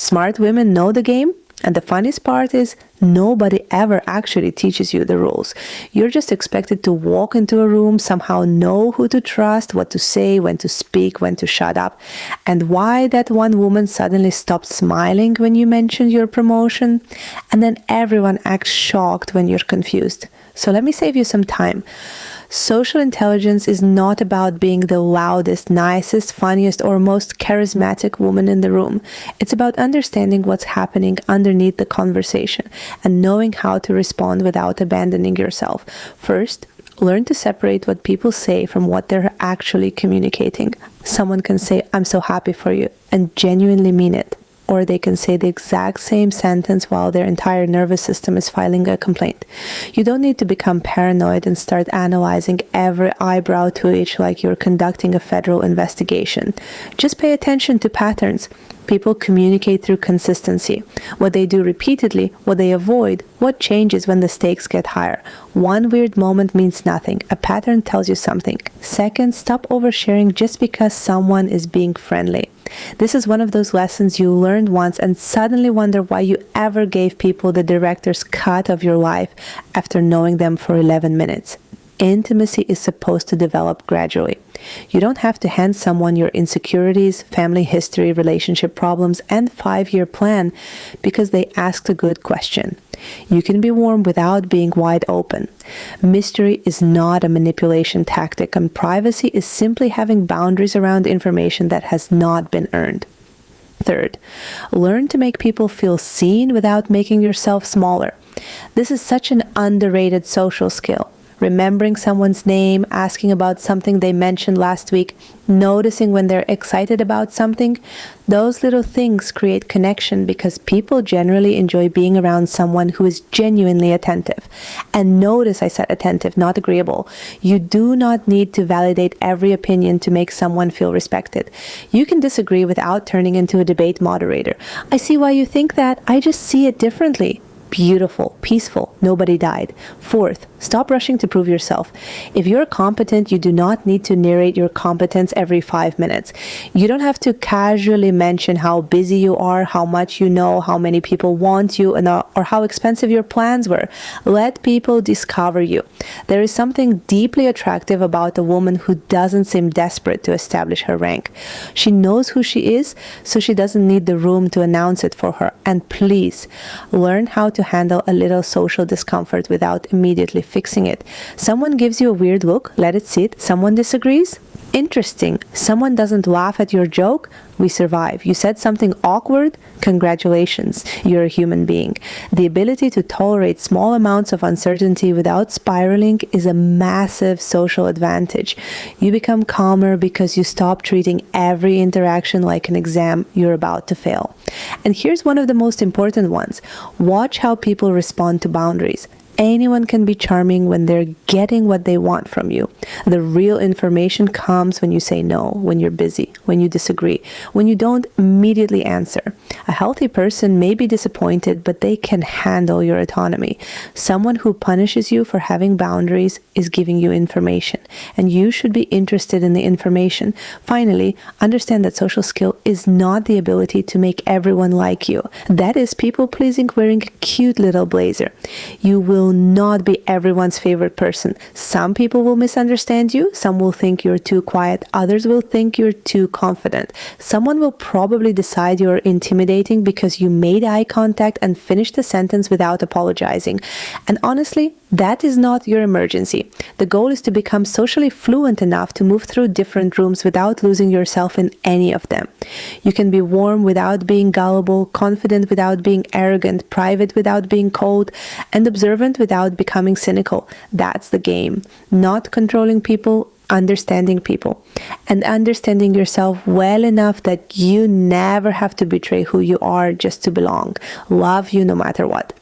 Smart women know the game, and the funniest part is nobody ever actually teaches you the rules. You're just expected to walk into a room, somehow know who to trust, what to say, when to speak, when to shut up. And why that one woman suddenly stopped smiling when you mentioned your promotion, and then everyone acts shocked when you're confused. So let me save you some time. Social intelligence is not about being the loudest, nicest, funniest, or most charismatic woman in the room. It's about understanding what's happening underneath the conversation and knowing how to respond without abandoning yourself. First, learn to separate what people say from what they're actually communicating. Someone can say, "I'm so happy for you," and genuinely mean it. Or they can say the exact same sentence while their entire nervous system is filing a complaint. You don't need to become paranoid and start analyzing every eyebrow twitch like you're conducting a federal investigation. Just pay attention to patterns. People communicate through consistency. What they do repeatedly, what they avoid, what changes when the stakes get higher. One weird moment means nothing. A pattern tells you something. Second, stop oversharing just because someone is being friendly. This is one of those lessons you learned once and suddenly wonder why you ever gave people the director's cut of your life after knowing them for 11 minutes. Intimacy is supposed to develop gradually. You don't have to hand someone your insecurities, family history, relationship problems, and 5-year plan because they asked a good question. You can be warm without being wide open. Mystery is not a manipulation tactic, and privacy is simply having boundaries around information that has not been earned. Third, learn to make people feel seen without making yourself smaller. This is such an underrated social skill. Remembering someone's name, asking about something they mentioned last week, noticing when they're excited about something, those little things create connection because people generally enjoy being around someone who is genuinely attentive. And notice I said attentive, not agreeable. You do not need to validate every opinion to make someone feel respected. You can disagree without turning into a debate moderator. "I see why you think that. I just see it differently." Beautiful, peaceful, nobody died. Fourth, stop rushing to prove yourself. If you're competent, you do not need to narrate your competence every 5 minutes. You don't have to casually mention how busy you are, how much you know, how many people want you, or how expensive your plans were. Let people discover you. There is something deeply attractive about a woman who doesn't seem desperate to establish her rank. She knows who she is, so she doesn't need the room to announce it for her. And please, learn how to handle a little social discomfort without immediately fixing it. Someone gives you a weird look, let it sit. Someone disagrees? Interesting. Someone doesn't laugh at your joke? We survive. You said something awkward? Congratulations. You're a human being. The ability to tolerate small amounts of uncertainty without spiraling is a massive social advantage. You become calmer because you stop treating every interaction like an exam you're about to fail. And here's one of the most important ones. Watch how people respond to boundaries. Anyone can be charming when they're getting what they want from you. The real information comes when you say no, when you're busy, when you disagree, when you don't immediately answer. A healthy person may be disappointed, but they can handle your autonomy. Someone who punishes you for having boundaries is giving you information, and you should be interested in the information. Finally, understand that social skill is not the ability to make everyone like you. That is people-pleasing wearing a cute little blazer. You will not be everyone's favorite person. Some people will misunderstand you. Some will think you're too quiet. Others will think you're too confident. Someone will probably decide you're intimidating because you made eye contact and finished the sentence without apologizing. And honestly, that is not your emergency. The goal is to become socially fluent enough to move through different rooms without losing yourself in any of them. You can be warm without being gullible, confident without being arrogant, private without being cold, and observant without becoming cynical. That's the game. Not controlling people, understanding people, and understanding yourself well enough that you never have to betray who you are just to belong. Love you no matter what.